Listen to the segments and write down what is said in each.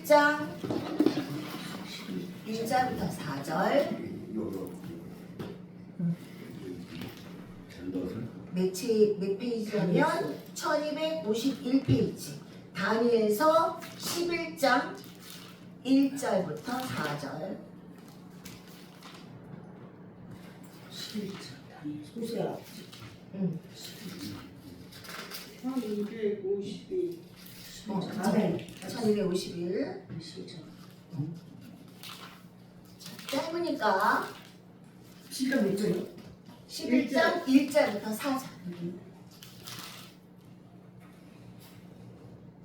11장 1절부터 4절. 몇 페이지냐면 1251페이지. 다니엘서 11장 1절부터 4절. 11장 소수야. 1252 1251. 짧으니까 11장 몇 절이요? 11장 1절부터 4절.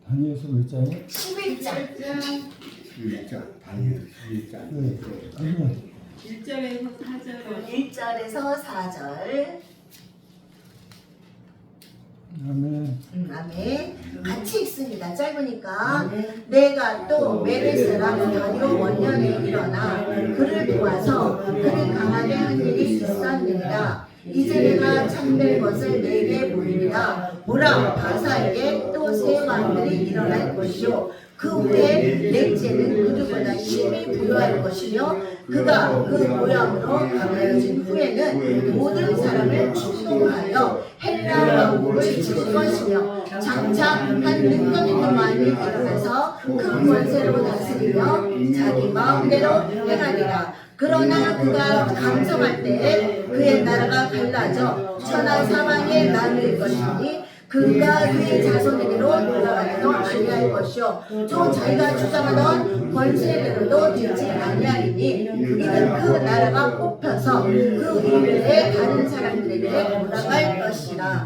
다니엘서 몇 장이에요? 11장. 11장 다니엘 11장. 네. 아니요. 1절에서 4절 1절에서 4절. 아멘. 아멘. 같이 읽습니다. 짧으니까. 내가 또 메레스랑 다리오 원년에 일어나 그를 도와서 그를 강하게 한 일이 있었느니라. 이제 내가 참될 것을 내게 보이리라. 보라, 바사에게 또 새 왕들이 일어날 것이요 그 후에 넷째는 그들보다 힘이 부여할 것이며 그가 그 모양으로 강하여진 후에는 모든 사람을 충동하여 헬라 왕국을 칠 것이며 장차 한 능력 있는 왕이 일어나서 큰 권세로 다스리며 자기 마음대로 행하리라. 그러나 그가 강성할 때에 그의 나라가 갈라져 천하 사방에 나눌 것이니 그가 그의 자손에게로 돌아가려도 아니할 것이요 또 자기가 주장하던 권세대로도 되지 아니하리니 이는 그 나라가 뽑혀서 그 이후에 다른 사람들에게 돌아갈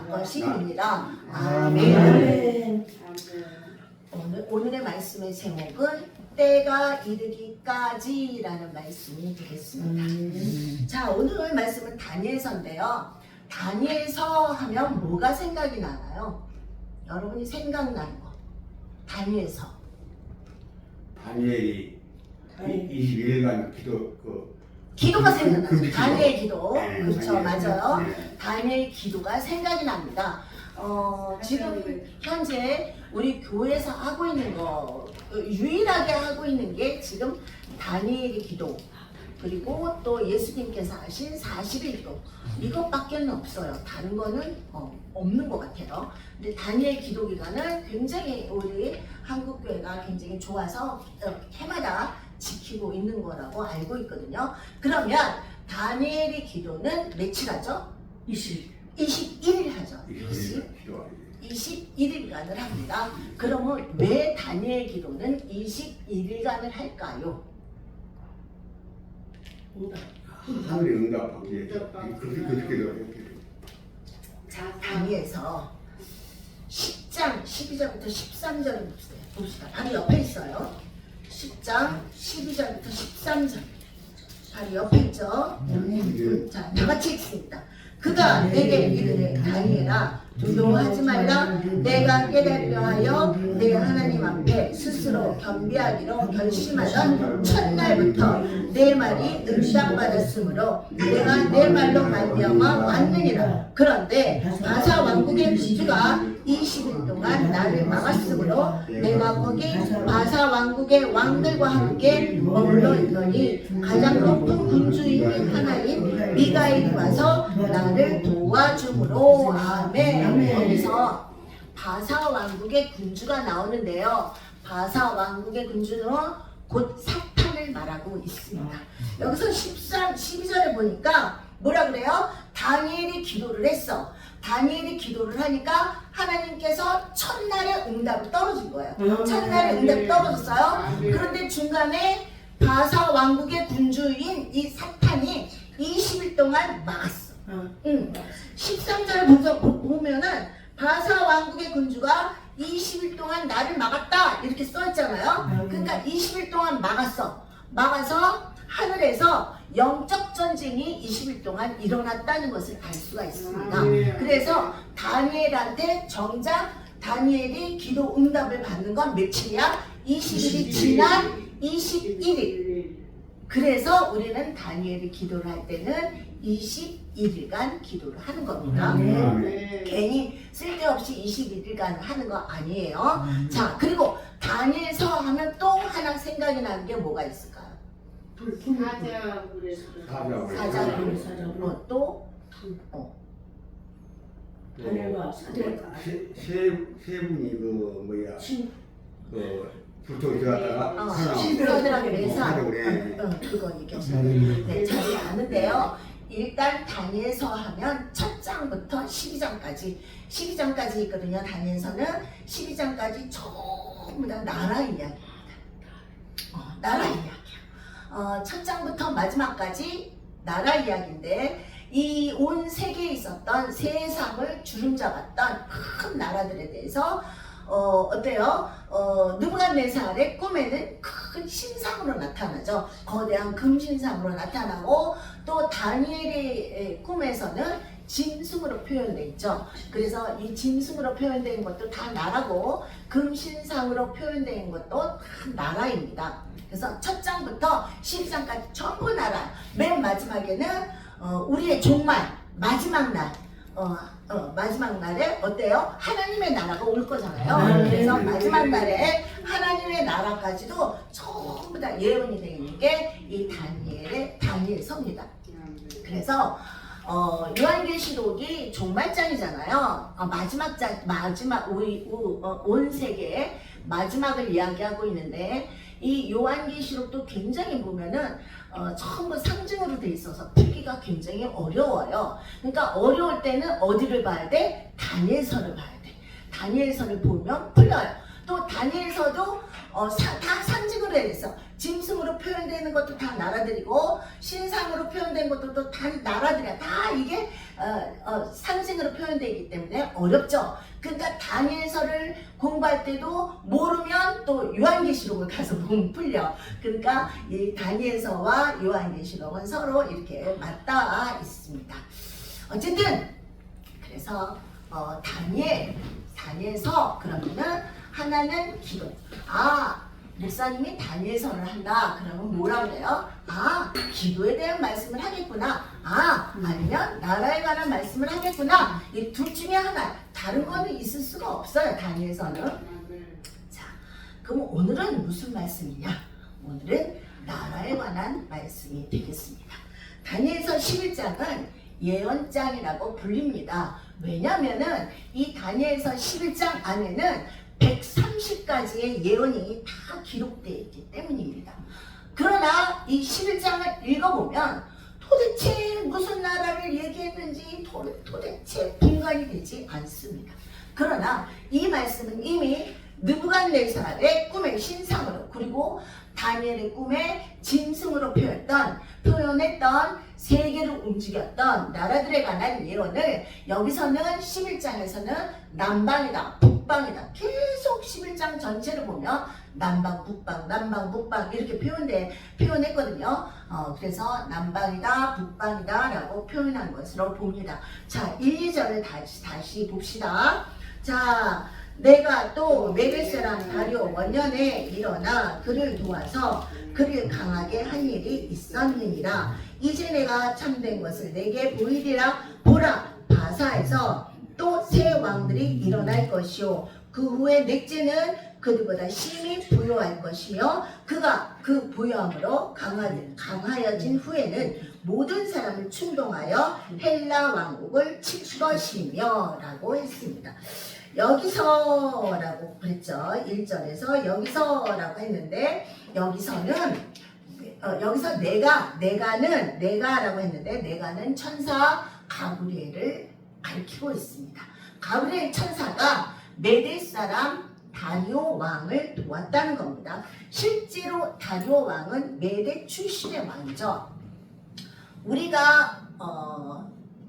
것이니라. 아멘. 오늘의 말씀의 제목은 때가 이르기까지라는 말씀이 되겠습니다. 자, 오늘 말씀은 다니엘서인데요. 다니엘서 하면 뭐가 생각이 나나요? 여러분이 생각나는 거. 다니엘서. 다니엘이 21일간 기도가 생각나죠. 다니엘 기도. 네, 그렇죠. 맞아요. 네. 다니엘 기도가 생각이 납니다. 지금 현재 우리 교회에서 하고 있는 거, 유일하게 하고 있는 게 지금 다니엘의 기도. 그리고 또 예수님께서 하신 40일도 이것밖에는 없어요. 다른 거는 없는 것 같아요. 근데 다니엘 기도 기간은 굉장히 우리 한국교회가 굉장히 좋아서 해마다 지키고 있는 거라고 알고 있거든요. 그러면 다니엘의 기도는 며칠 하죠? 21일 하죠. 21일간을 합니다. 그러면 왜 다니엘 기도는 21일간을 할까요? 하늘의 응답받기 위해서 그렇게 자, 다니엘서 10장 12절부터 13절 봅시다. 바로 옆에 있어요. 10장 12절부터 13절 바로 옆에 있죠. 자, 다 같이 읽습니다. 그가 내게 이르되 다니엘아 두려워하지 말라. 내가 깨달으려 하여 내 하나님 앞에 스스로 겸비하기로 결심하던 첫날부터 내 말이 응답받았으므로 내가 내 말로 말미암아 왔느니라. 그런데 바사 왕국의 군주가 20일 동안 나를 막았으므로 내가 거기 바사 왕국의 왕들과 함께 머물러 있더니 가장 높은 군주인 하나인 미가엘이 와서 나를 도와주므로. 아멘. 여기서 바사 왕국의 군주가 나오는데요. 바사 왕국의 군주는 곧 사탄을 말하고 있습니다. 여기서 12절에 보니까 뭐라 그래요? 다니엘이 기도를 했어. 다니엘이 기도를 하니까 하나님께서 첫날에 응답을 떨어진 거예요. 첫날에 응답이 떨어졌어요. 그런데 중간에 바사 왕국의 군주인 이 사탄이 20일 동안 막았어. 13절을 보면은 바사 왕국의 군주가 20일 동안 나를 막았다 이렇게 써있잖아요. 그러니까 20일 동안 막아서 하늘에서 영적 전쟁이 20일 동안 일어났다는 것을 알 수가 있습니다. 그래서 다니엘한테 정작 다니엘이 기도 응답을 받는 건 며칠이야? 20일이 지난 21일. 그래서 우리는 다니엘이 기도를 할 때는 21일간 기도를 하는 겁니다. 괜히 쓸데없이 21일간 하는 거 아니에요. 자, 그리고 다니엘서 하면 또 하나 생각이 나는 게 뭐가 있을까요? 사자굴 또 하늘과 사자가 세 분이 그 뭐야 그 불통 들어갔다가 서늘하게 매사 그래. 그거 얘기하시는 네, 잘 아는데요. 일단 다니엘서 하면 첫 장부터 12장까지 있거든요. 다니엘서는 12장까지 전부 다 나라 이야기입니다. 나라 이야기야. 첫 장부터 마지막까지 나라 이야기인데 이 온 세계에 있었던 세상을 주름잡았던 큰 나라들에 대해서 어때요? 느부갓네살의 꿈에는 큰 신상으로 나타나죠. 거대한 금신상으로 나타나고 또 다니엘의 꿈에서는 짐승으로 표현되어 있죠. 그래서 이 짐승으로 표현된 것도 다 나라고 금신상으로 표현된 것도 다 나라입니다. 그래서 첫 장부터 12장까지 전부 나라. 맨 마지막에는 우리의 종말 마지막 날 마지막 날에 어때요? 하나님의 나라가 올 거잖아요. 그래서 마지막 날에 하나님의 나라까지도 전부 다 예언이 되어 있는 게 이 다니엘서입니다. 그래서 요한계시록이 종말장이잖아요. 마지막 온 세계의 마지막을 이야기하고 있는데 이 요한계시록도 굉장히 보면은 전부 상징으로 돼 있어서 풀기가 굉장히 어려워요. 그러니까 어려울 때는 어디를 봐야 돼? 다니엘서를 봐야 돼. 다니엘서를 보면 풀려요. 또 다니엘서도 다 상징으로 돼 있어. 짐승으로 표현되는 것도 다 나라들이고 신상으로 표현된 것도 또 다 나라들이야. 다 이게 상징으로 표현되어 있기 때문에 어렵죠. 그러니까 다니엘서를 공부할 때도 모르면 또 요한계시록을 가서 보면 풀려. 그러니까 이 다니엘서와 요한계시록은 서로 이렇게 맞닿아 있습니다. 어쨌든 그래서 다니엘서 그러면은 하나는 기도. 목사님이 다니엘서를 한다. 그러면 뭐라 그래요? 기도에 대한 말씀을 하겠구나. 아니면 나라에 관한 말씀을 하겠구나. 이 둘 중에 하나. 다른 거는 있을 수가 없어요. 다니엘서는. 자, 그럼 오늘은 무슨 말씀이냐? 오늘은 나라에 관한 말씀이 되겠습니다. 다니엘서 11장은 예언장이라고 불립니다. 왜냐면은 이 다니엘서 11장 안에는 130가지의 예언이 다 기록되어 있기 때문입니다. 그러나 이 11장을 읽어보면 도대체 무슨 나라를 얘기했는지 도대체 분간이 되지 않습니다. 그러나 이 말씀은 이미 느부갓네살의 꿈의 신상으로 그리고 다니엘의 꿈에 짐승으로 표현했던 세계를 움직였던 나라들에 관한 예언을 여기서는 11장에서는 남방이다 북방이다 계속 11장 전체를 보면 남방 북방 이렇게 표현했거든요. 그래서 남방이다 북방이다 라고 표현한 것으로 봅니다. 자 1, 2절을 다시 봅시다. 자 내가 또 메des 사람 다리오 원년에 일어나 그를 도와서 그를 강하게 한 일이 있었느니라. 이제 내가 참된 것을 내게 보이리라. 보라 바사에서 또 새 왕들이 일어날 것이요 그 후에 넷째는 그들보다 심히 부요할 것이요 그가 그 부요함으로 강하여진 후에는 모든 사람을 충동하여 헬라 왕국을 칠 것이며 라고 했습니다. 여기서라고 그랬죠. 1절에서 여기서라고 했는데 여기서는 여기서 내가라고 했는데 내가는 천사 가브리엘을 가리키고 있습니다. 가브리엘 천사가 메des 사람 다리오 왕을 도왔다는 겁니다. 실제로 다리오 왕은 메데 출신의 왕이죠. 우리가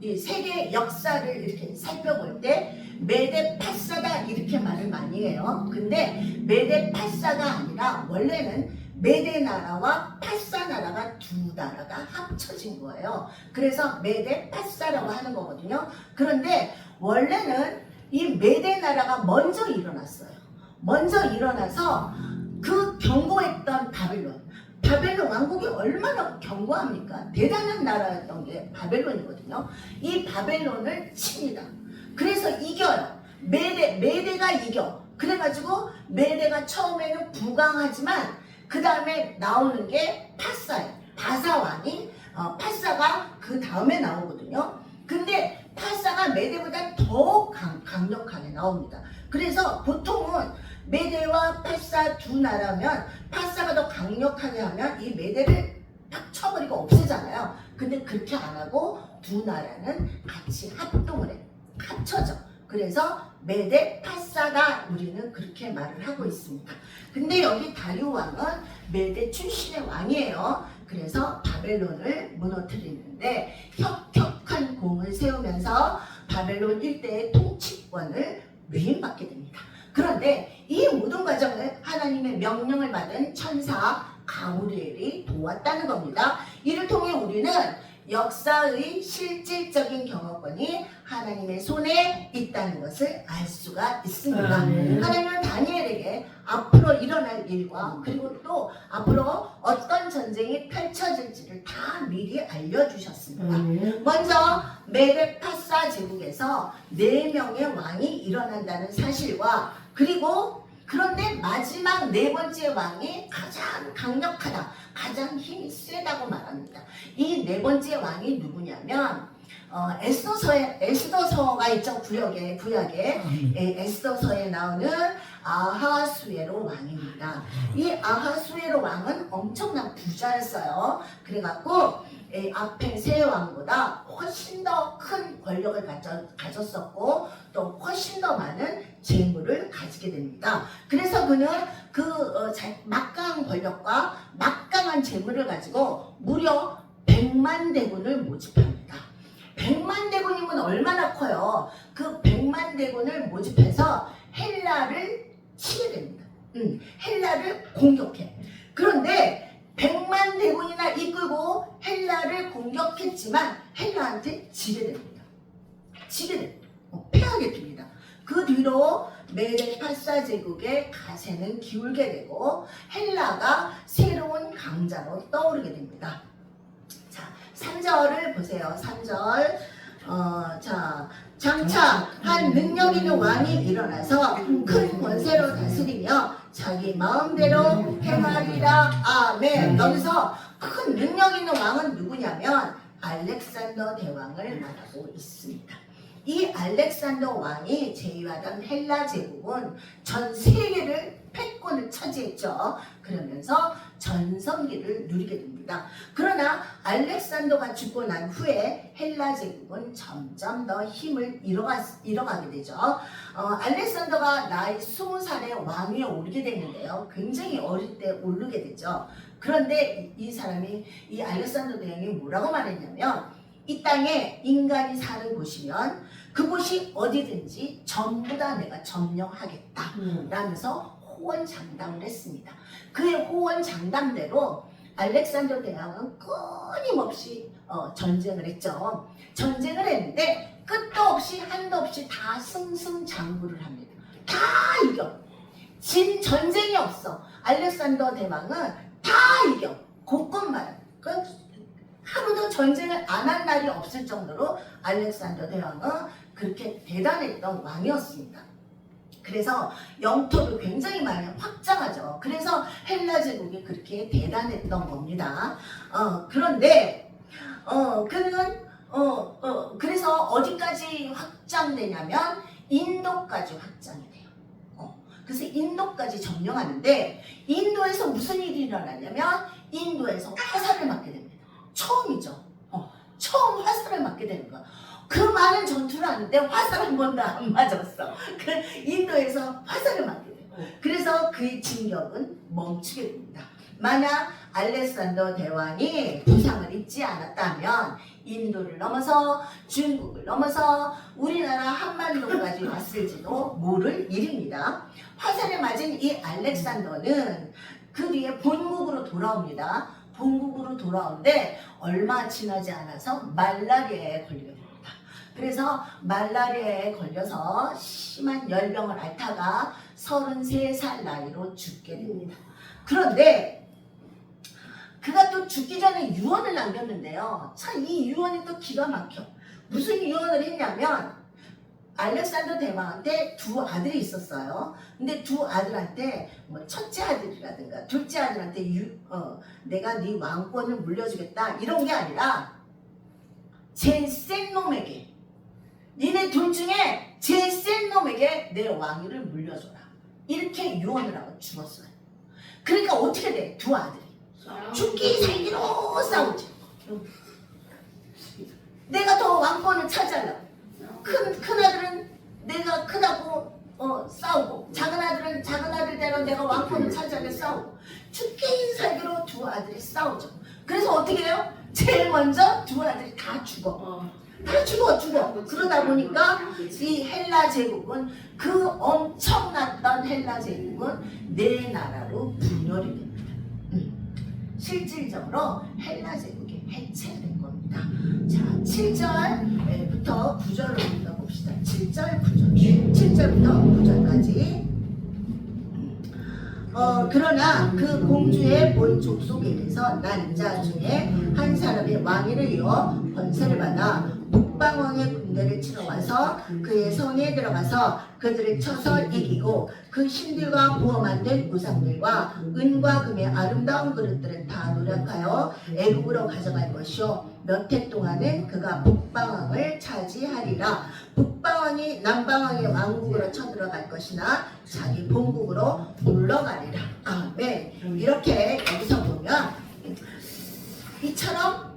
이 세계 역사를 이렇게 살펴볼 때 메데 파사다 이렇게 말을 많이 해요. 근데 메데 파사가 아니라 원래는 메데 나라와 파사 나라가 두 나라가 합쳐진 거예요. 그래서 메데 파사라고 하는 거거든요. 그런데 원래는 이 메데 나라가 먼저 일어났어요. 먼저 일어나서 그 견고했던 바벨론 왕국이 얼마나 견고합니까? 대단한 나라였던 게 바벨론이거든요. 이 바벨론을 칩니다. 그래서 이겨요. 메데가 이겨. 그래가지고 메데가 처음에는 부강하지만 그 다음에 나오는 게 파사예요. 파사왕이 파사가 그 다음에 나오거든요. 근데 파사가 메대보다 더 강력하게 나옵니다. 그래서 보통은 메대와 파사 두 나라면 파사가 더 강력하게 하면 이 메대를 딱 쳐버리고 없애잖아요. 근데 그렇게 안 하고 두 나라는 같이 합동을 해. 합쳐져. 그래서 메대 파사다 우리는 그렇게 말을 하고 있습니다. 근데 여기 다리오 왕은 메대 출신의 왕이에요. 그래서 바벨론을 무너뜨리는데 혁혁한 공을 세우면서 바벨론 일대의 통치권을 위임받게 됩니다. 그런데 이 모든 과정을 하나님의 명령을 받은 천사 가브리엘이 도왔다는 겁니다. 이를 통해 우리는 역사의 실질적인 경험권이 하나님의 손에 있다는 것을 알 수가 있습니다. 하나님은 다니엘에게 앞으로 일어날 일과 그리고 또 앞으로 어떤 전쟁이 펼쳐질지를 다 미리 알려주셨습니다. 먼저 메데파사 제국에서 4명의 왕이 일어난다는 사실과 그리고 그런데 마지막 4번째 왕이 가장 강력하다, 가장 힘이 세다고 말합니다. 이 4번째 왕이 누구냐면 에스더서가 있죠. 구약에 에스더서에 나오는 아하수에로 왕입니다. 이 아하수에로 왕은 엄청난 부자였어요. 그래갖고 앞에 세 왕보다 훨씬 더 큰 권력을 가졌었고 또 훨씬 더 많은 재물을 가지게 됩니다. 그래서 그는 막강한 권력과 막강한 재물을 가지고 무려 100만 대군을 모집합니다. 100만 대군이면 얼마나 커요? 그 100만 대군을 모집해서 헬라를 치게 됩니다. 헬라를 공격해. 그런데 100만 대군이나 이끌고 헬라를 공격했지만 헬라한테 지게 됩니다. 패하게 됩니다. 그 뒤로 메데파사 제국의 가세는 기울게 되고 헬라가 새로운 강자로 떠오르게 됩니다. 자, 3절을 보세요. 3절. 장차 한 능력 있는 왕이 일어나서 큰 권세로 다스리며 자기 마음대로 행하리라. 아멘. 여기서 큰 능력 있는 왕은 누구냐면 알렉산더 대왕을 말하고 있습니다. 이 알렉산더 왕이 제위하던 헬라 제국은 전 세계를 패권을 차지했죠. 그러면서 전성기를 누리게 됩니다. 그러나 알렉산더가 죽고 난 후에 헬라 제국은 점점 더 힘을 잃어가게 되죠. 알렉산더가 나이 20살에 왕위에 오르게 되는데요. 굉장히 어릴 때 오르게 되죠. 그런데 이 알렉산더 대왕이 뭐라고 말했냐면 이 땅에 인간이 사는 곳이면 그곳이 어디든지 전부 다 내가 점령하겠다 라면서 호언장담을 했습니다. 그의 호언장담대로 알렉산더 대왕은 끊임없이 전쟁을 했죠. 전쟁을 했는데 끝도 없이 한도 없이 다 승승장구를 합니다. 다 이겨. 진 전쟁이 없어. 알렉산더 대왕은 다 이겨. 곳곳마다. 하루도 전쟁을 안 한 날이 없을 정도로 알렉산더 대왕은 그렇게 대단했던 왕이었습니다. 그래서 영토를 굉장히 많이 확장하죠. 그래서 헬라 제국이 그렇게 대단했던 겁니다. 그런데 그는 그래서 어디까지 확장되냐면 인도까지 확장이 돼요. 그래서 인도까지 점령하는데 인도에서 무슨 일이 일어나냐면 인도에서 화살을 맞게 됩니다. 처음이죠. 처음 화살을 맞게 되는 거야. 그 많은 전투를 하는데 화살 한 번도 안 맞았어. 그 인도에서 화살을 맞게 돼요. 그래서 그의 진격은 멈추게 됩니다. 만약 알렉산더 대왕이 부상을 입지 않았다면 인도를 넘어서 중국을 넘어서 우리나라 한반도까지 왔을지도 모를 일입니다. 화살에 맞은 이 알렉산더는 그 뒤에 본국으로 돌아옵니다. 본국으로 돌아오는데 얼마 지나지 않아서 말라리아에 걸리게 됩니다. 그래서 말라리아에 걸려서 심한 열병을 앓다가 33살 나이로 죽게 됩니다. 그런데 그가 또 죽기 전에 유언을 남겼는데요. 참 이 유언이 또 기가 막혀. 무슨 유언을 했냐면 알렉산더 대왕한테 두 아들이 있었어요. 근데 두 아들한테 뭐 첫째 아들이라든가 둘째 아들한테 내가 네 왕권을 물려주겠다 이런 게 아니라 제일 센 놈에게, 니네 둘 중에 제일 센 놈에게 내 왕위를 물려줘라. 이렇게 유언을 하고 죽었어요. 그러니까 어떻게 돼? 두 아들이 죽기 살기로 싸우지. 내가 더 왕권을 차지하려고. 큰 아들은 내가 크다고 싸우고, 작은 아들은 작은 아들대로 내가 왕권을 차지하게 싸우고, 죽기 살기로 두 아들이 싸우죠. 그래서 어떻게 해요? 제일 먼저 두 아들이 다 죽어. 다 죽어. 그러다 보니까 이 헬라 제국은, 그 엄청났던 헬라 제국은 네 나라로 분열이 됩니다. 실질적으로 헬라 제국이 해체된 겁니다. 자, 7절부터 9절로 읽어봅시다. 7절, 9절. 7절부터 9절까지. 그러나 그 공주의 본 족속에게서 난 자 중에 한 사람이 왕위를 이어 권세를 받아 북방왕의 군대를 치러 와서 그의 성에 들어가서 그들을 쳐서 이기고 그 신들과 부어 만든 우상들과 은과 금의 아름다운 그릇들은 다 노력하여 애국으로 가져갈 것이요 몇 해 동안은 그가 북방왕을 차지하리라. 북방왕이 남방왕의 왕국으로 쳐들어갈 것이나 자기 본국으로 물러가리라. 아멘. 이렇게 여기서 보면 이처럼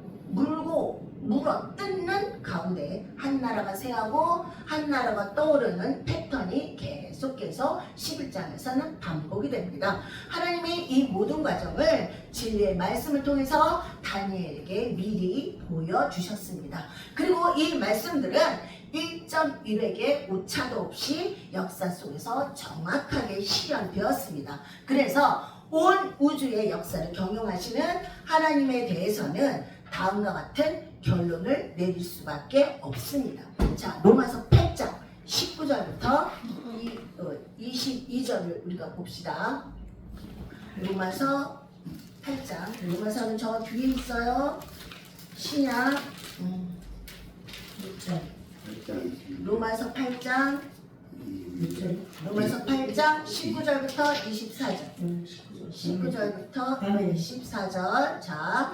물어 뜯는 가운데 한 나라가 쇠하고 한 나라가 떠오르는 패턴이 계속해서 11장에서는 반복이 됩니다. 하나님이 이 모든 과정을 진리의 말씀을 통해서 다니엘에게 미리 보여주셨습니다. 그리고 이 말씀들은 1.1획의 오차도 없이 역사 속에서 정확하게 실현되었습니다. 그래서 온 우주의 역사를 경영하시는 하나님에 대해서는 다음과 같은 결론을 내릴 수밖에 없습니다. 자, 로마서 8장 19절부터 22절을 우리가 봅시다. 로마서 8장, 로마서는 저 뒤에 있어요. 신약 6절. 로마서 8장 19절부터 24절. 19절부터 24절. 자,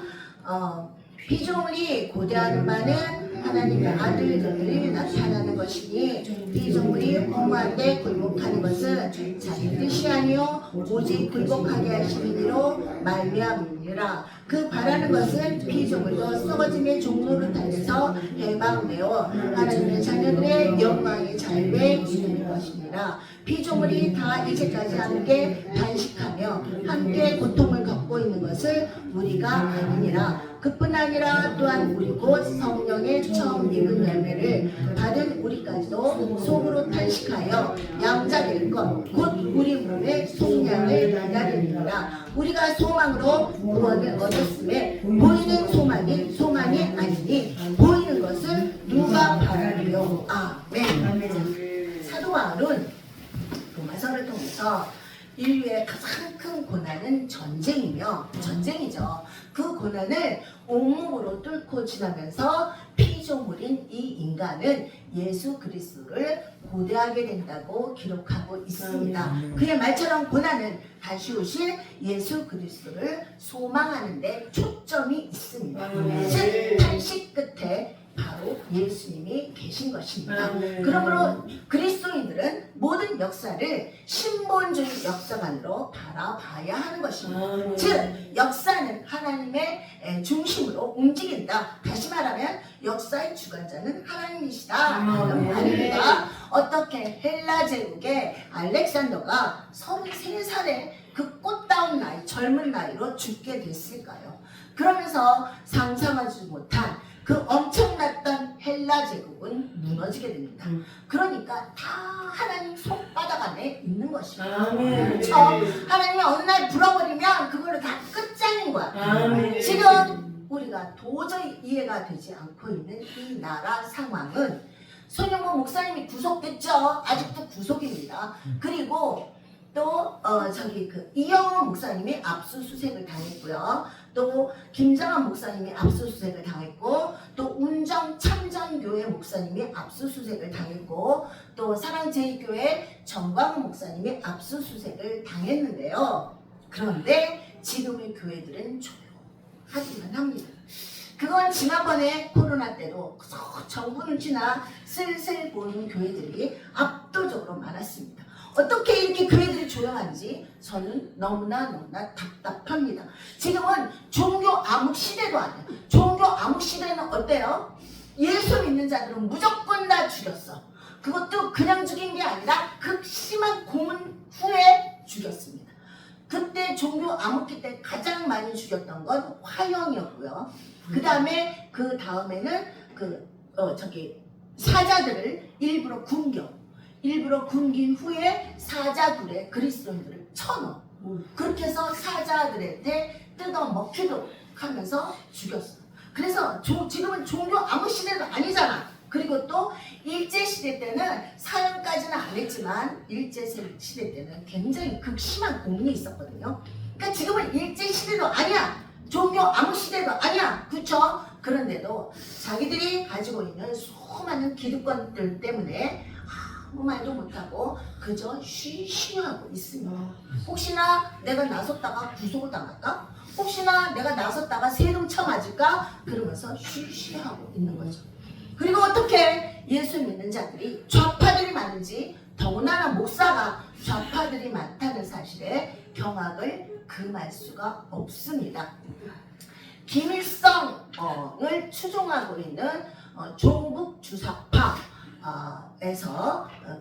피조물이 고대하는 바는 하나님의 아들들이 나타나는 것이니 피조물이 허무한데 굴복하는 것은 자기 뜻이 아니요 오직 굴복하게 하시는 이로 말미암으니라. 그 바라는 것은 피조물도 썩어짐의 종로를 달려서 해방되어 하나님의 자녀들의 영광의 자유에 이르는 것이니라. 피조물이 다 이제까지 함께 단식하며 함께 고통을 겪고 있는 것을 우리가 아니니라. 그뿐 아니라 또한 우리 곧 성령의 처음 입은 열매를 받은 우리까지도 속으로 단식하여 양자될 것 곧 우리 몸의 속량을 기다리느니라. 우리가 소망으로 구원을 얻었음에 보이는 소망이 아니니 보이는 것을 누가 바라리요. 아멘. 사도 바울은 로마서를 통해서 인류의 가장 큰 고난은 전쟁이죠. 그 고난을 온몸으로 뚫고 지나면서 피조물인 이 인간은 예수 그리스도를 고대하게 된다고 기록하고 있습니다. 그의 말처럼 고난은 다시 오실 예수 그리스도를 소망하는 데 초점이 있습니다. 즉 탄식 끝에 바로 예수님이 계신 것입니다. 그러므로 그리스도인들은 모든 역사를 신본주의 역사관으로 바라봐야 하는 것입니다. 즉 역사는 하나님의 중심으로 움직인다. 다시 말하면 역사의 주관자는 하나님이시다 하는 말입니다. 어떻게 헬라 제국의 알렉산더가 33살에 그 꽃다운 나이, 젊은 나이로 죽게 됐을까요? 그러면서 상상하지 못한 그 엄청났던 헬라 제국은 무너지게 됩니다. 그러니까 다 하나님 손바닥 안에 있는 것입니다. 그렇죠? 하나님이 어느 날 불어버리면 그걸로 다 끝장인 거야. 지금 우리가 도저히 이해가 되지 않고 있는 이 나라 상황은 손영모 목사님이 구속됐죠. 아직도 구속입니다. 그리고 또 이영호 목사님이 압수수색을 당했고요. 또 김장한 목사님이 압수수색을 당했고 또 운정 참전 화평교회 목사님이 압수수색을 당했고 또 사랑제일교회 정광 목사님이 압수수색을 당했는데요. 그런데 지금의 교회들은 조용하기만 합니다. 그건 지난번에 코로나 때도 정부 눈치나 슬슬 보는 교회들이 압도적으로 많았습니다. 어떻게 이렇게 교회들이 조용한지 저는 너무나 답답합니다. 지금은 종교 암흑 시대도 아니야. 종교 암흑 시대는 어때요? 예수 믿는 자들은 무조건 다 죽였어. 그것도 그냥 죽인 게 아니라 극심한 고문 후에 죽였습니다. 그때 종교 암흑기 때 가장 많이 죽였던 건 화형이었고요. 그 다음에는 사자들을 일부러 굶긴 후에 사자굴에 그리스도인들을 쳐넣어. 그렇게 해서 사자들한테 뜯어 먹히도록 하면서 죽였어. 그래서 지금은 종교 암흑 시대도 아니잖아. 그리고 또 일제시대 때는 사형까지는 안 했지만 일제시대 때는 굉장히 극심한 고문이 있었거든요. 그러니까 지금은 일제시대도 아니야. 종교 암흑 시대도 아니야. 그쵸? 그런데도 자기들이 가지고 있는 수많은 기득권들 때문에 아무 말도 못하고 그저 쉬쉬하고 있습니다. 혹시나 내가 나섰다가 구속을 당할까? 혹시나 내가 나섰다가 세금 쳐맞을까? 그러면서 쉬쉬하고 있는 거죠. 그리고 어떻게 예수 믿는 자들이 좌파들이 많은지, 더군다나 목사가 좌파들이 많다는 사실에 경악을 금할 수가 없습니다. 김일성을 추종하고 있는 종북 주사파에서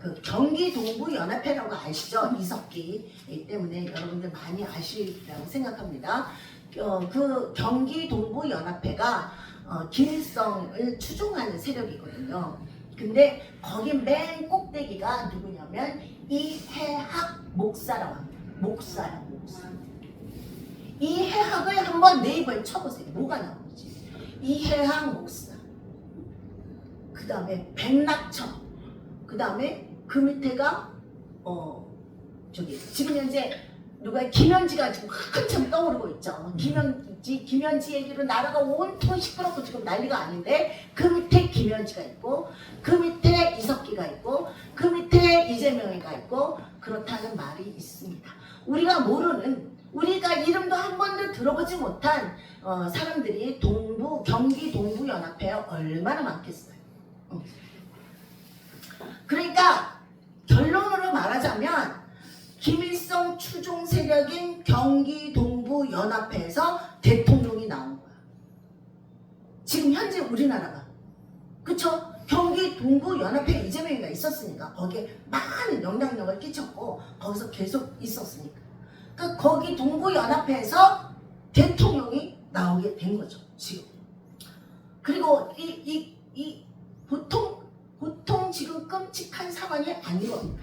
그 경기동부연합회라고 아시죠? 이석기 때문에 여러분들 많이 아시리라고 생각합니다. 그 경기동부연합회가 김일성을 추종하는 세력이거든요. 근데 거기 맨 꼭대기가 누구냐면 이해학 목사라고 합니다. 목사. 이해학을 한번 네이버에 쳐보세요. 뭐가 나오는지. 이해학 목사. 그 다음에 백낙천. 그 다음에 그 밑에가 지금 현재 누가 김현지가 지금 한참 떠오르고 있죠. 김현지 얘기로 나라가 온통 시끄럽고 지금 난리가 아닌데 그 밑에 김현지가 있고 그 밑에 이석기가 있고 그 밑에 이재명이가 있고 그렇다는 말이 있습니다. 우리가 모르는 우리가 이름도 한 번도 들어보지 못한 사람들이 경기 동부연합회에 얼마나 많겠어요. 그러니까 결론으로 말하자면 김일성 추종 세력인 경기 동부연합회에서 대통령이 나온 거야. 지금 현재 우리나라가. 그쵸? 경기 동부연합회에 이재명이가 있었으니까 거기에 많은 영향력을 끼쳤고 거기서 계속 있었으니까. 그러니까 거기 동부연합회에서 대통령이 나오게 된 거죠. 지금. 그리고 보통 지금 끔찍한 상황이 아니거든요.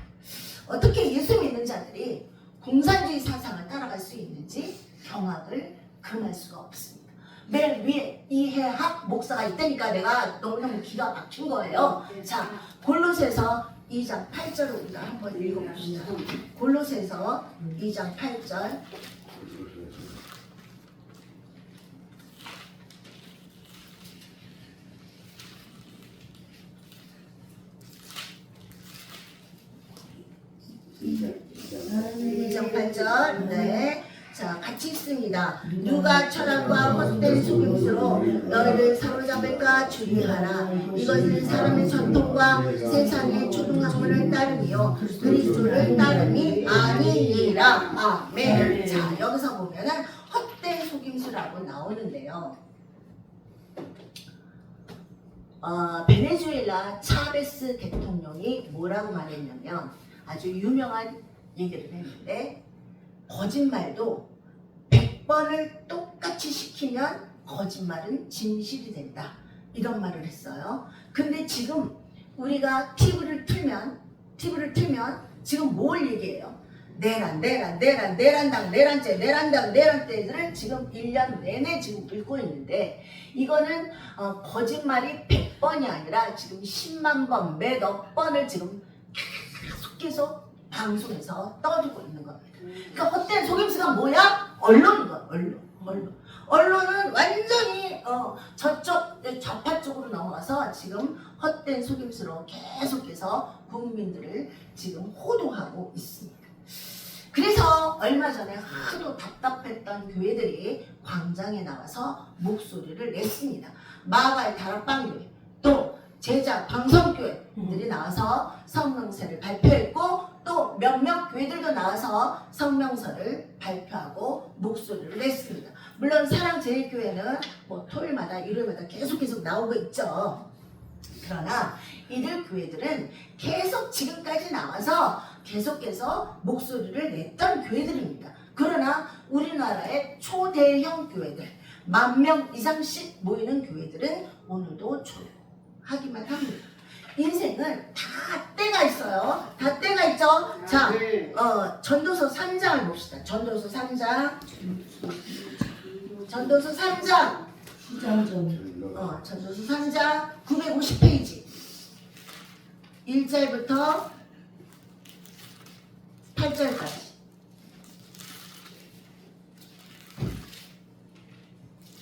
어떻게 예수 믿는 자들이 공산주의 사상을 따라갈 수 있는지 경악을 금할 수가 없습니다. 맨 위에 이해학 목사가 있다니까 내가 너무너무 기가 막힌 거예요. 자, 골로새서 2장 8절을 우리가 한번 읽어봅시다. 골로새서 2장 8절. 이정팔절. 네. 자, 같이 읽습니다. 누가 철학과 헛된 속임수로 너희를 사로잡을까 주의하라. 이것은 사람의 전통과 세상의 초등학문을 따름이요 그리스도를 따름이 아니니라. 아멘. 자, 여기서 보면은 헛된 속임수라고 나오는데요. 베네수엘라 차베스 대통령이 뭐라고 말했냐면 아주 유명한 얘기를 했는데 거짓말도 100번을 똑같이 시키면 거짓말은 진실이 된다. 이런 말을 했어요. 근데 지금 우리가 TV를 틀면 지금 뭘 얘기해요? 내란당, 내란죄를 지금 1년 내내 지금 읽고 있는데 이거는 거짓말이 100번이 아니라 지금 10만 번, 몇억 번을 지금 계속 방송에서 떠들고 있는 겁니다. 그러니까 헛된 속임수가 뭐야? 언론인 거야. 언론은 완전히 저쪽 좌파 쪽으로 넘어가서 지금 전에 하도 답답했던 교회들이 광장에 나와서 목소리를 냈습니다. 마가의 다락방교회, 또 제자 방성교회들이 나와서 성명서를 발표했고 또 몇몇 교회들도 나와서 성명서를 발표하고 목소리를 냈습니다. 물론 사랑제일교회는 뭐 토요일마다 일요일마다 계속 나오고 있죠. 그러나 이들 교회들은 계속 지금까지 나와서 계속해서 목소리를 냈던 교회들입니다. 그러나 우리나라의 초대형 교회들, 10,000명 이상씩 모이는 교회들은 오늘도 조용하기만 합니다. 인생은 다 때가 있어요. 다 때가 있죠. 자, 전도서 3장을 봅시다. 전도서 3장. 전도서 3장. 전도서 3장 950페이지 1절부터 8절까지.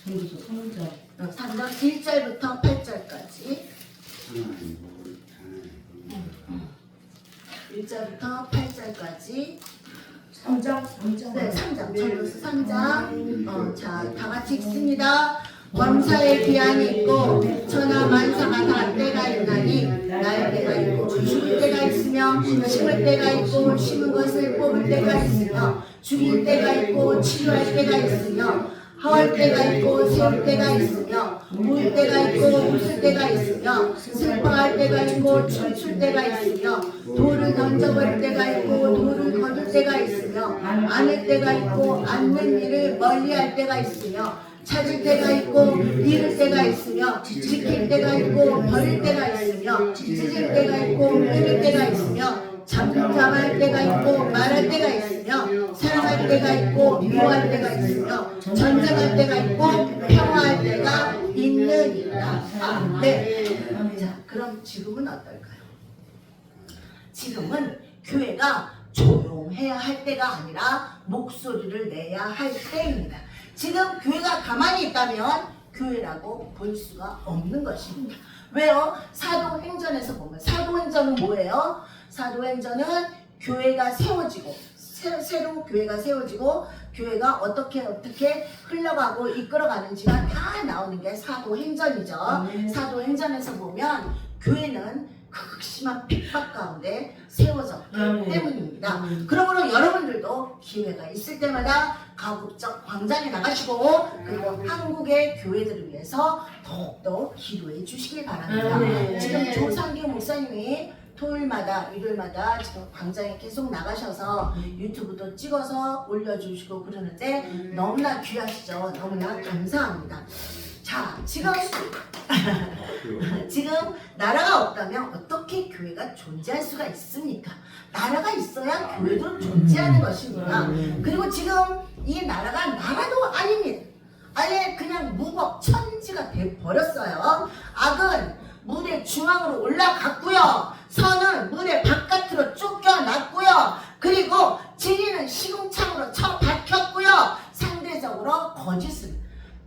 전도서 3장. 3장 1절부터 8절까지. 1절부터 8절까지. 3장. 네, 3장. 전도서 3장. 자, 다 같이 읽습니다. 범사에 기한이 있고 천하 만사가 다 때가 있나니 날 때가 있고 죽을 때가 있으며 심을 때가 있고 심은 것을 뽑을 때가 있으며 죽일 때가 있고 치료할 때가 있으며 하올 때가 있고 세울 때가 있으며 울 때가 있고 웃을 때가 있으며 슬퍼할 때가 있고 춤출 때가 있으며 돌을 던져버릴 때가 있고 돌을 거둘 때가 있으며 안을 때가 있고 앉는 일을 멀리할 때가 있으며 찾을 때가 있고 잃을 때가 있으며 지킬 때가 있고 버릴 때가 있으며 찢을 때가 있고 끊을 때가 있으며 잠잠할 때가 있고 말할 때가 있으며 사랑할 때가 있고 미워할 때가 있으며 전쟁할 때가 있고 평화할 때가 있느니라. 네. 자, 그럼 지금은 어떨까요? 지금은 교회가 조용해야 할 때가 아니라 목소리를 내야 할 때입니다. 지금 교회가 가만히 있다면 교회라고 볼 수가 없는 것입니다. 왜요? 사도행전에서 보면 사도행전은 뭐예요? 사도행전은 교회가 세워지고 새로 교회가 세워지고 교회가 어떻게 흘러가고 이끌어가는지가 다 나오는 게 사도행전이죠. 사도행전에서 보면 교회는 극심한 핍박 가운데 세워졌기 때문입니다. 그러므로 여러분들도 기회가 있을 때마다 가급적 광장에 나가시고 그리고 한국의 교회들을 위해서 더욱더 기도해 주시길 바랍니다. 지금 조상규 목사님이 토요일마다 일요일마다 지금 광장에 계속 나가셔서 유튜브도 찍어서 올려주시고 그러는데 너무나 귀하시죠. 너무나 감사합니다. 자, 지금 나라가 없다면 어떻게 교회가 존재할 수가 있습니까? 나라가 있어야 교회도 존재하는 것입니다. 그리고 지금 이 나라가 나라도 아닙니다. 아예 그냥 무법천지가 돼버렸어요. 악은 무대 중앙으로 올라갔고요. 선은 무대 바깥으로 쫓겨났고요. 그리고 진리는 시궁창으로 처박혔고요. 상대적으로 거짓을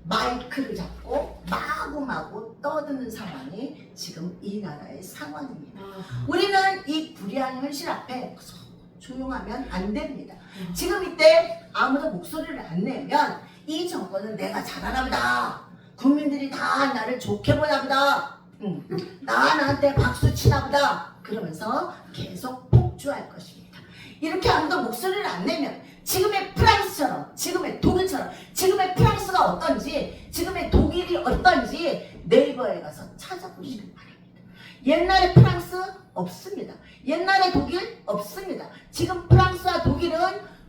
마이크를 잡고 마구마구 떠드는 상황이 지금 이 나라의 상황입니다. 우리는 이 불의한 현실 앞에 조용하면 안 됩니다. 지금 이때 아무도 목소리를 안 내면 이 정권은 내가 잘하나 보다. 국민들이 다 나를 좋게 보나 보다. 나한테 박수 치나 보다. 그러면서 계속 폭주할 것입니다. 이렇게 아무도 목소리를 안 내면 지금의 프랑스처럼, 지금의 독일처럼, 지금의 프랑스가 어떤지, 지금의 독일이 어떤지 네이버에 가서 찾아보시길 바랍니다. 옛날에 프랑스 없습니다. 옛날에 독일 없습니다. 지금 프랑스와 독일은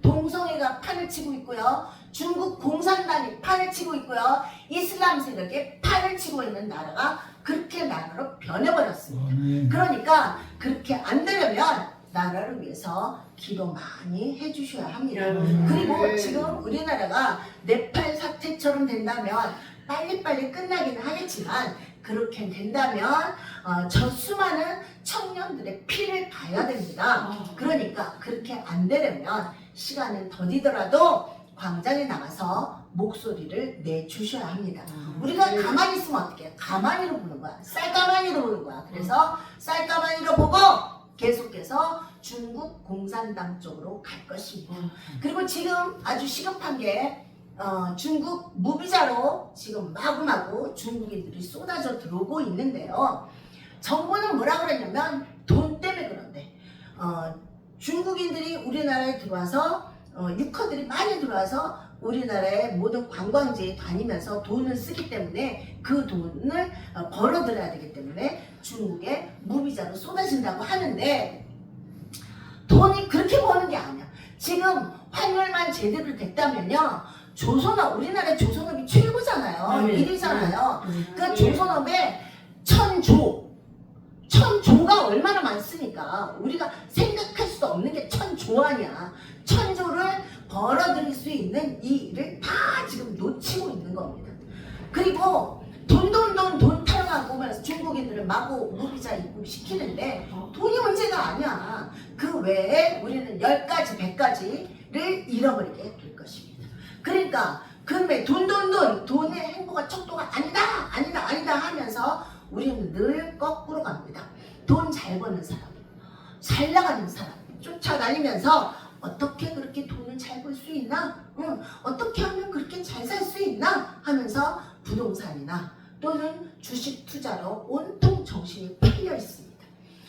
동성애가 판을 치고 있고요. 중국 공산당이 판을 치고 있고요. 이슬람 세력이 판을 치고 있는 나라가 그렇게 나라로 변해버렸습니다. 그러니까 그렇게 안 되려면 나라를 위해서 기도 많이 해주셔야 합니다. 그리고 지금 우리나라가 네팔 사태처럼 된다면 빨리빨리 끝나기는 하겠지만 그렇게 된다면 저 수많은 청년들의 피를 봐야 됩니다. 그러니까 그렇게 안 되려면 시간은 더디더라도 광장에 나가서 목소리를 내주셔야 합니다. 우리가 가만히 있으면 어떻게 해? 가만히로 보는 거야. 쌀가마니로 보는 거야. 그래서 쌀가마니로 보고 계속해서 중국 공산당 쪽으로 갈 것입니다. 그리고 지금 아주 시급한 게 중국 무비자로 지금 마구마구 중국인들이 쏟아져 들어오고 있는데요. 정부는 뭐라 그러냐면 돈 때문에 그런데 중국인들이 우리나라에 들어와서 유커들이 많이 들어와서 우리나라의 모든 관광지에 다니면서 돈을 쓰기 때문에 그 돈을 벌어들여야 되기 때문에 중국에 무비자로 쏟아진다고 하는데 돈이 그렇게 버는 게 아니야. 지금 환율만 제대로 됐다면요. 조선업, 우리나라 조선업이 최고잖아요. 1위잖아요. 그 조선업에 1000조가 얼마나 많습니까? 우리가 생각할 수 없는 게 1000조 아니야. 1000조를 벌어들일 수 있는 이 일을 다 지금 놓치고 있는 겁니다. 그리고 돈 타령하고 오면서 중국인들을 마구 무비자 입국시키는데 돈이 문제가 아니야. 그 외에 우리는 10가지, 100가지를 잃어버리게 될 것입니다. 그러니까 근데 돈의 행보가 척도가 아니다 하면서 우리는 늘 거꾸로 갑니다. 돈 잘 버는 사람, 잘 나가는 사람 쫓아다니면서 어떻게 그렇게 돈을 잘 벌 수 있나? 어떻게 하면 그렇게 잘 살 수 있나? 하면서 부동산이나 또는 주식 투자로 온통 정신이 팔려 있습니다.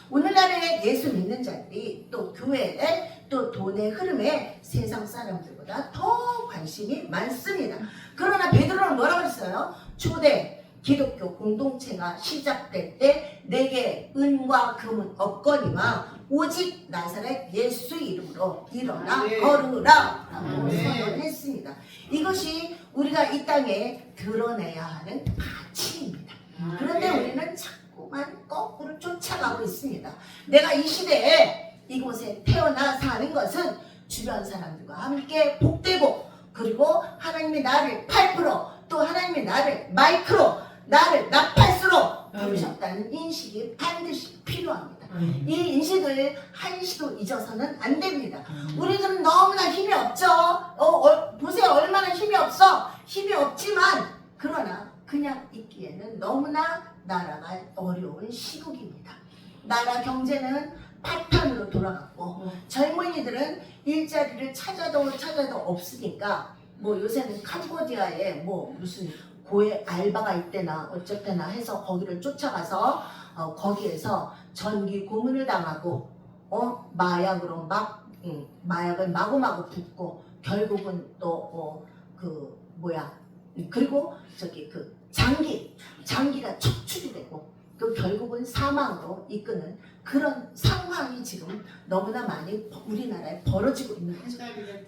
오늘날의 예수 믿는 자들이 또 교회에 또 돈의 흐름에 세상 사람들보다 더 관심이 많습니다. 그러나 베드로는 뭐라고 했어요? 초대 기독교 공동체가 시작될 때 내게 은과 금은 없거니와 오직 나사렛 예수 이름으로 일어나 걸으라 라고 선언했습니다. 이것이 우리가 이 땅에 드러내야 하는 가치입니다. 그런데 우리는 자꾸만 거꾸로 쫓아가고 있습니다. 내가 이 시대에 이곳에 태어나 사는 것은 주변 사람들과 함께 복되고 그리고 하나님이 나를 8%, 또 하나님이 나를 마이크로 나를 나팔수로 부르셨다는 인식이 반드시 필요합니다. 이 인식을 한시도 잊어서는 안 됩니다. 우리들은 너무나 힘이 없죠. 보세요. 얼마나 힘이 없어. 힘이 없지만 그러나 그냥 있기에는 너무나 나라가 어려운 시국입니다. 나라 경제는 파탄으로 돌아갔고 젊은이들은 일자리를 찾아도 없으니까 뭐 요새는 캄보디아에 뭐 무슨 고액 알바가 있대나 어쨌거나 해서 거기를 쫓아가서 거기에서 전기 고문을 당하고 마약으로 마약을 마구마구 붓고 결국은 또 그리고 저기 그 장기가 척추이 되고 그 결국은 사망으로 이끄는 그런 상황이 지금 너무나 많이 우리나라에 벌어지고 있는 거죠.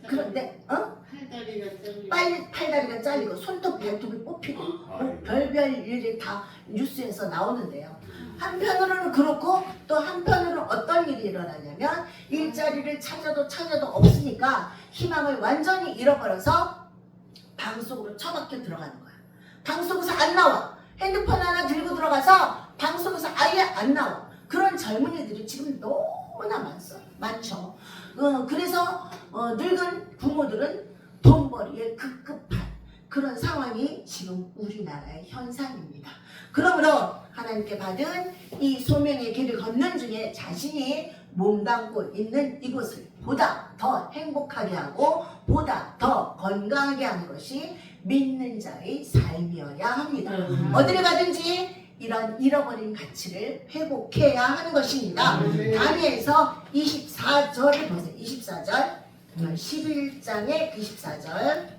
그런데 팔다리가 잘리고 손톱 발톱이 뽑히고 별별 일이 다 뉴스에서 나오는데요. 한편으로는 그렇고 또 한편으로는 어떤 일이 일어나냐면 일자리를 찾아도 없으니까 희망을 완전히 잃어버려서 방 속으로 처박혀 들어가는 거야. 방 속에서 안 나와. 핸드폰 하나 들고 들어가서 방 속에서 아예 안 나와. 그런 젊은이들이 지금 너무나 많죠. 그래서 늙은 부모들은 돈벌이에 급급한 그런 상황이 지금 우리나라의 현상입니다. 그러므로 하나님께 받은 이 소명의 길을 걷는 중에 자신이 몸담고 있는 이곳을 보다 더 행복하게 하고 보다 더 건강하게 하는 것이 믿는 자의 삶이어야 합니다. 어디를 가든지 이런 잃어버린 가치를 회복해야 하는 것입니다. 다니엘서 24절을 보세요. 24절 11장의 24절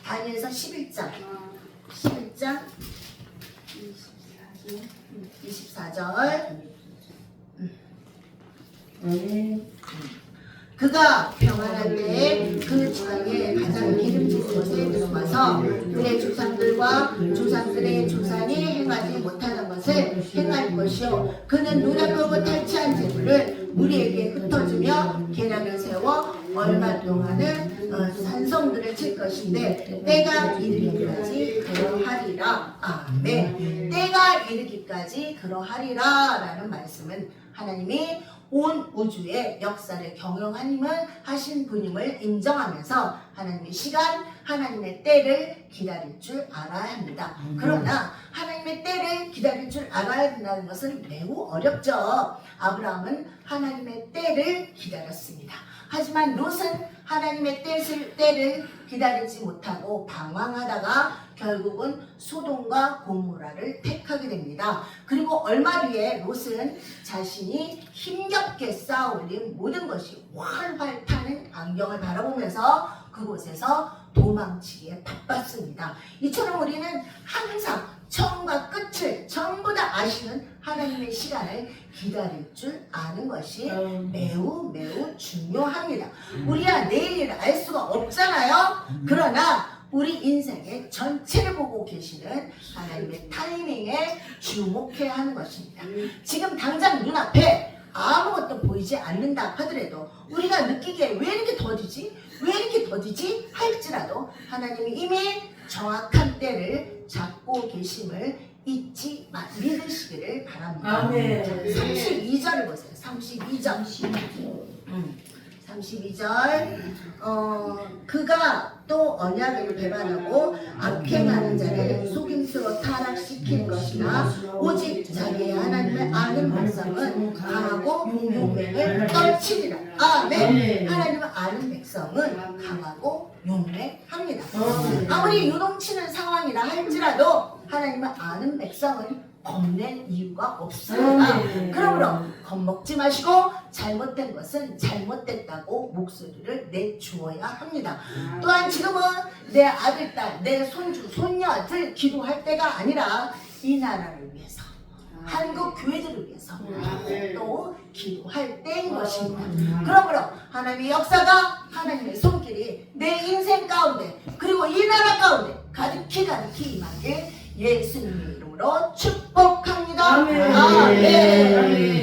다니엘서 11장 24절 그가 평안할 때에 그 지방에 가장 기름진 곳에 들어가서 그의 조상들의 조상이 행하지 못하는 것을 행할 것이요 그는 누락하고 탈취한 재물을 우리에게 흩어주며 계략을 세워 얼마 동안은 산성들을 칠 것인데 때가 이르기까지 그러하리라. 아멘. 때가 이르기까지 그러하리라 라는 말씀은 하나님이 온 우주의 역사를 경영하신 분임을 인정하면서 하나님의 시간, 하나님의 때를 기다릴 줄 알아야 합니다. 그러나 하나님의 때를 기다릴 줄 알아야 된다는 것은 매우 어렵죠. 아브라함은 하나님의 때를 기다렸습니다. 하지만 롯은 하나님의 때를 기다리지 못하고 방황하다가 결국은 소돔과 고모라를 택하게 됩니다. 그리고 얼마 뒤에 롯은 자신이 힘겹게 쌓아올린 모든 것이 활활 타는 광경을 바라보면서 그곳에서 도망치기에 바빴습니다. 이처럼 우리는 항상 처음과 끝을 전부 다 아시는 하나님의 시간을 기다릴 줄 아는 것이 매우 중요합니다. 우리야 내일 일을 알 수가 없잖아요. 그러나 우리 인생의 전체를 보고 계시는 하나님의 타이밍에 주목해야 하는 것입니다. 지금 당장 눈앞에 아무것도 보이지 않는다 하더라도 우리가 느끼기에 왜 이렇게 더디지? 왜 이렇게 더디지? 할지라도 하나님이 이미 정확한 때를 잡고 계심을 잊지 믿으시기를 바랍니다. 아멘. 32절을 보세요. 32절. 32절. 그가 또 언약을 배반하고 악행하는 자를 속임수로 타락시킨 것이나 오직 자기의 하나님을 아는 백성은 강하고 용맹을 떨치리라. 아멘. 하나님을 아는 백성은 강하고 용맹합니다. 아무리 요동치는 상황이라 할지라도 하나님을 아는 백성은 겁낼 이유가 없습니다. 그러므로 겁먹지 마시고 잘못된 것은 잘못됐다고 목소리를 내주어야 합니다. 또한 지금은 내 아들, 딸, 내 손주, 손녀들 기도할 때가 아니라 이 나라를 위해서 한국 교회들을 위해서 또 기도할 때인 것입니다. 그러므로 하나님의 역사가 하나님의 손길이 내 인생 가운데 그리고 이 나라 가운데 가득히 임하길 예수님의 이름으로 축복합니다. 아멘. 아멘.